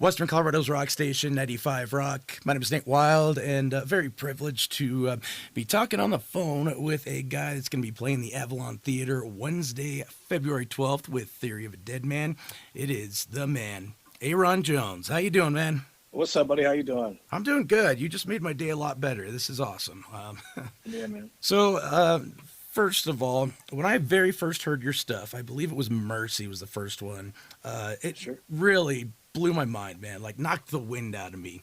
Western Colorado's rock station, 95 Rock. My name is Nate Wild, and very privileged to be talking on the phone with a guy that's going to be playing the Avalon Theater Wednesday, February 12th with Theory of a Dead Man. It is the man, Ayron Jones. How you doing, man? What's up, buddy? How you doing? I'm doing good. You just made my day a lot better. This is awesome. Yeah, man. So, first of all, when I very first heard your stuff, I believe it was Mercy was the first one. It Sure. really blew my mind, man. Like knocked the wind out of me.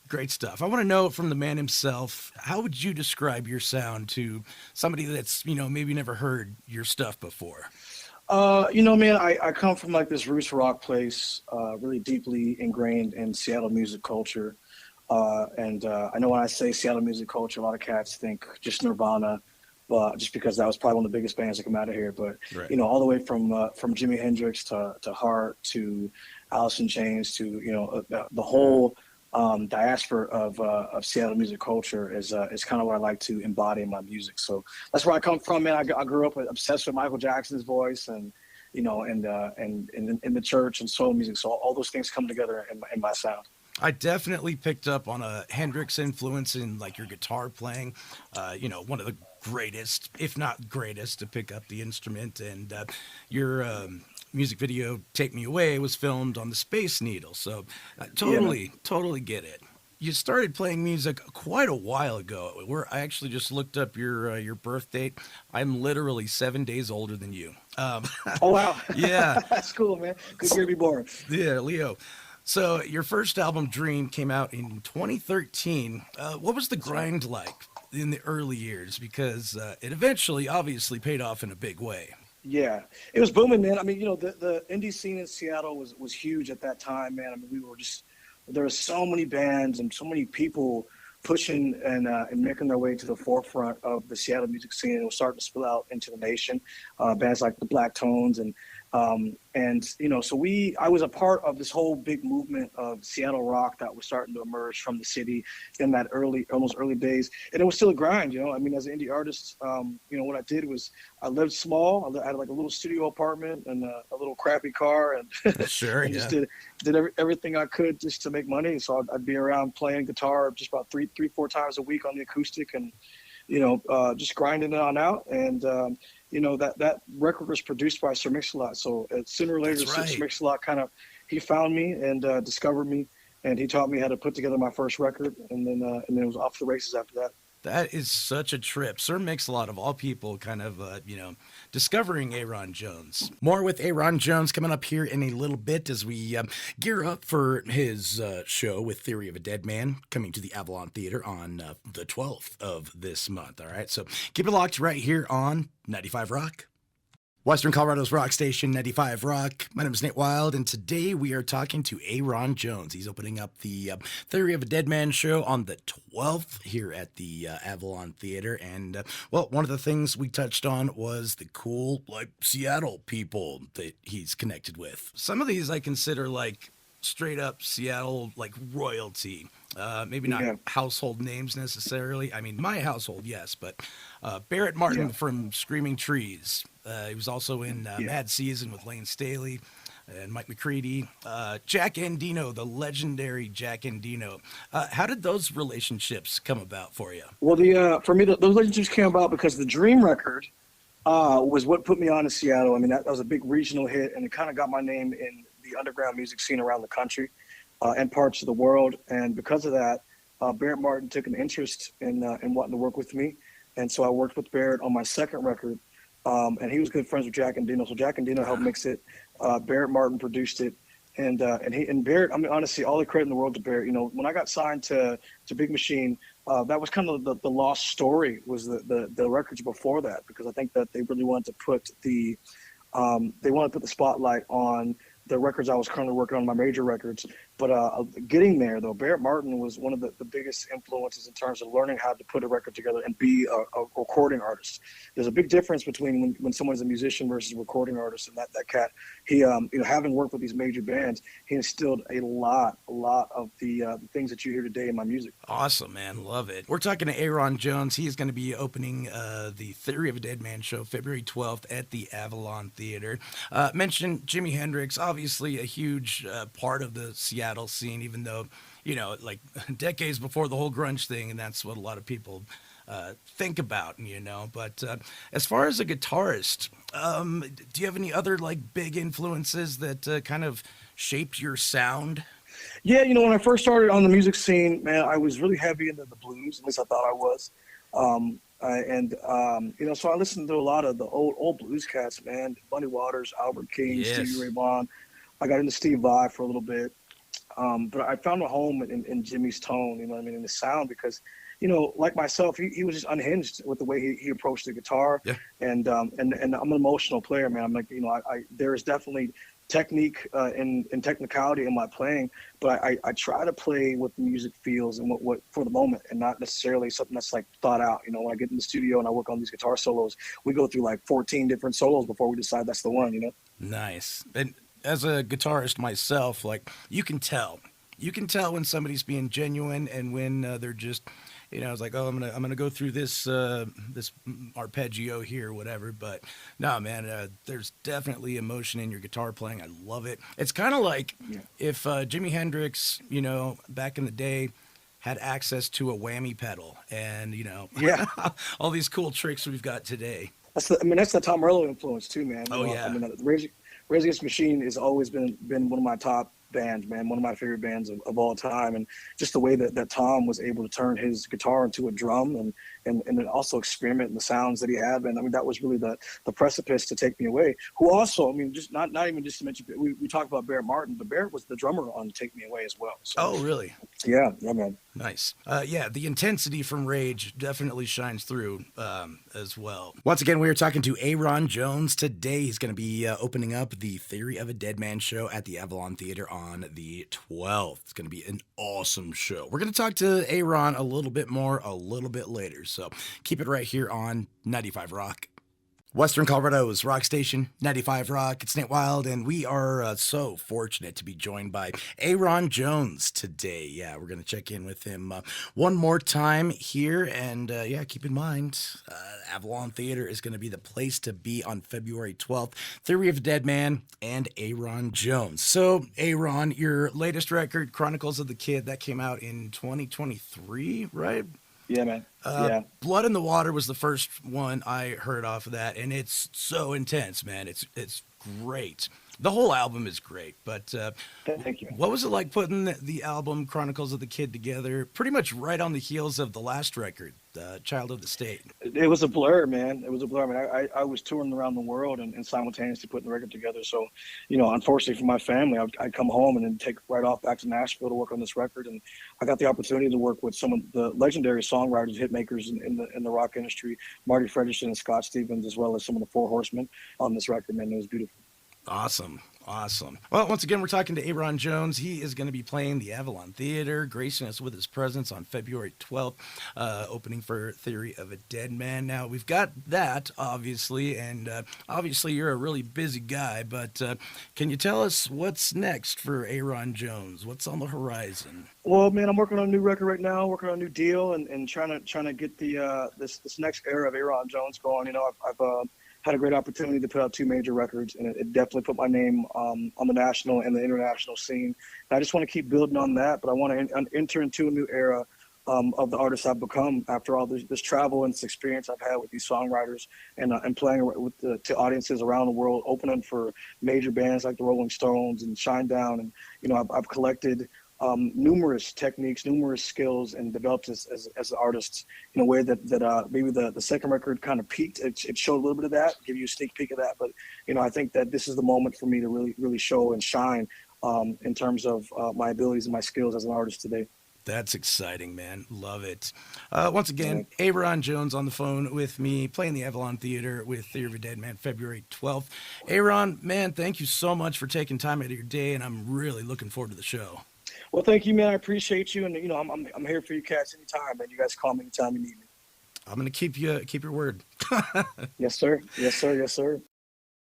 Great stuff. I want to know from the man himself, how would you describe your sound to somebody that's maybe never heard your stuff before? Man, I come from like this roots rock place, really deeply ingrained in Seattle music culture. And I know when I say Seattle music culture, a lot of cats think just Nirvana, but just because that was probably one of the biggest bands that come out of here. But Right. all the way from Jimi Hendrix to Heart to Alice in Chains to the whole diaspora of Seattle music culture is kind of what I like to embody in my music. So that's where I come from, man. I grew up obsessed with Michael Jackson's voice and and in the church and soul music. So all those things come together in my sound. I definitely picked up on a Hendrix influence in like your guitar playing. One of the greatest, if not greatest, to pick up the instrument. And your music video "Take Me Away" was filmed on the Space Needle, so I Yeah, man. totally get it. You started playing music quite a while ago. I actually just looked up your birth date. I'm literally 7 days older than you. Oh wow, Yeah, that's cool, man. Good year to be born. yeah, Leo. So your first album, Dream, came out in 2013. What was the That's right. grind like in the early years? Because it eventually, obviously, paid off in a big way. Yeah, it was booming, man. I mean, the indie scene in Seattle was huge at that time, man. I mean, there were so many bands and so many people pushing and making their way to the forefront of the Seattle music scene. It was starting to spill out into the nation. Bands like the Black Tones I was a part of this whole big movement of Seattle rock that was starting to emerge from the city in that almost early days, and it was still a grind. I mean, as an indie artist, what I did was I lived small. I had like a little studio apartment and a little crappy car, and Sure, and just yeah. did everything I could just to make money. So I'd be around playing guitar just about four times a week on the acoustic, and just grinding it on out. And that record was produced by Sir Mix-a-Lot. So sooner or later, That's Sir right. Mix-a-Lot he found me and discovered me, and he taught me how to put together my first record, and then it was off the races after that. That is such a trip. Sir Mix-a-Lot of all people kind of, discovering Aaron Jones. More with Aaron Jones coming up here in a little bit as we gear up for his show with Theory of a Dead Man coming to the Avalon Theater on the 12th of this month. All right, so keep it locked right here on 95 Rock. Western Colorado's rock station, 95 Rock. My name is Nate Wild, and today we are talking to Ayron Jones. He's opening up the Theory of a Dead Man show on the 12th here at the Avalon Theater. And, one of the things we touched on was the cool, like, Seattle people that he's connected with. Some of these I consider, like, straight up Seattle, like, royalty. Maybe not Yeah, household names necessarily. I mean, my household, yes, but Barrett yeah, Martin from Screaming Trees. He was also in yeah. Mad Season with Lane Staley and Mike McCready. Jack Endino, the legendary Jack Endino. How did those relationships come about for you? Well, for me, those relationships came about because the Dream record was what put me on to Seattle. I mean, that was a big regional hit, and it kind of got my name in the underground music scene around the country and parts of the world. And because of that, Barrett Martin took an interest in wanting to work with me, and so I worked with Barrett on my second record. And he was good friends with Jack and Dino, so Jack and Dino helped mix it. Barrett Martin produced it, and Barrett. I mean, honestly, all the credit in the world to Barrett. When I got signed to Big Machine, that was kind of the lost story, was the records before that, because I think that they really wanted to put the spotlight on the records I was currently working on, my major records. But getting there, though, Barrett Martin was one of the biggest influences in terms of learning how to put a record together and be a recording artist. There's a big difference between when someone's a musician versus a recording artist. And that cat, he, having worked with these major bands, he instilled a lot of the things that you hear today in my music. Awesome, man. Love it. We're talking to Aaron Jones. He is going to be opening the Theory of a Dead Man show February 12th at the Avalon Theater. Mentioned Jimi Hendrix. Obviously, obviously a huge part of the Seattle scene, even though, like decades before the whole grunge thing, and that's what a lot of people think about, But as far as a guitarist, do you have any other like big influences that kind of shaped your sound? Yeah, when I first started on the music scene, man, I was really heavy into the blues. At least I thought I was. So I listened to a lot of the old blues cats, man. Buddy Waters, Albert King, Stevie Yes. Ray Vaughan. I got into Steve Vai for a little bit. But I found a home in Jimmy's tone, you know what I mean, in the sound, because, like myself, he was just unhinged with the way he approached the guitar. Yeah. And I'm an emotional player, man. I'm like, there is definitely technique and technicality in my playing, but I try to play what the music feels and what for the moment, and not necessarily something that's like thought out. When I get in the studio and I work on these guitar solos, we go through like 14 different solos before we decide that's the one. Nice. And as a guitarist myself, like you can tell when somebody's being genuine and when they're just, it's like, oh, I'm gonna go through this this arpeggio here, whatever. But no, man, there's definitely emotion in your guitar playing. I love it. It's kind of like if Jimi Hendrix, back in the day, had access to a whammy pedal, and Yeah. all these cool tricks we've got today. That's the Tom Morello influence too, man. Oh, yeah. I mean, Rage Against the Machine has always been one of my top bands, man. One of my favorite bands of all time, and just the way that Tom was able to turn his guitar into a drum and then also experiment in the sounds that he had, man. I mean, that was really the precipice to Take Me Away. Who also, I mean, just not even just to mention, we talked about Barrett Martin, but Barrett was the drummer on Take Me Away as well. So, Oh, really? yeah, man. Nice. Yeah, the intensity from Rage definitely shines through as well. Once again, we are talking to Ayron Jones today. He's going to be opening up the Theory of a Dead Man show at the Avalon Theater on the 12th. It's going to be an awesome show. We're going to talk to Ayron a little bit more a little bit later, so keep it right here on 95 Rock. Western Colorado's rock station, 95 Rock. It's Nate Wild, and we are so fortunate to be joined by Ayron Jones today. Yeah, we're going to check in with him one more time here, and keep in mind, Avalon Theater is going to be the place to be on February 12th. Theory of a Dead Man and Ayron Jones. So, Ayron, your latest record, Chronicles of the Kid, that came out in 2023, right? Yeah, man. Yeah. Blood in the Water was the first one I heard off of that, and it's so intense, man. It's great. The whole album is great, but Thank you. what was it like putting the album Chronicles of the Kid together pretty much right on the heels of the last record, Child of the State? It was a blur, man. It was a blur. I mean, I was touring around the world and simultaneously putting the record together. So, unfortunately for my family, I'd come home and then take right off back to Nashville to work on this record. And I got the opportunity to work with some of the legendary songwriters, hit makers in the rock industry, Marty Frederiksen and Scott Stevens, as well as some of the Four Horsemen on this record, man. It was beautiful. Awesome. Well, once again, we're talking to Ayron Jones. He is going to be playing the Avalon Theater, gracing us with his presence on February 12th, opening for Theory of a Dead Man. Now, we've got that, obviously, and obviously you're a really busy guy, but can you tell us what's next for Ayron Jones? What's on the horizon? Well, man, I'm working on a new record right now, working on a new deal, and trying to get the this next era of Ayron Jones going. I've had a great opportunity to put out two major records, and it definitely put my name on the national and the international scene. And I just want to keep building on that, but I want to enter into a new era of the artist I've become after all this travel and this experience I've had with these songwriters and playing with to audiences around the world, opening for major bands like the Rolling Stones and Shinedown. And, I've collected numerous techniques, numerous skills, and developed as an artist in a way that maybe the second record kind of peaked. It showed a little bit of that, give you a sneak peek of that. But, I think that this is the moment for me to really, really show and shine in terms of my abilities and my skills as an artist today. That's exciting, man. Love it. Once again, Ayron Jones on the phone with me, playing the Avalon Theater with Theory of a Dead Man, February 12th. Ayron, man, thank you so much for taking time out of your day, and I'm really looking forward to the show. Well, thank you, man. I appreciate you, and I'm here for you cats anytime, man. You guys call me anytime you need me. I'm gonna keep your word. Yes, sir. Yes, sir. Yes, sir.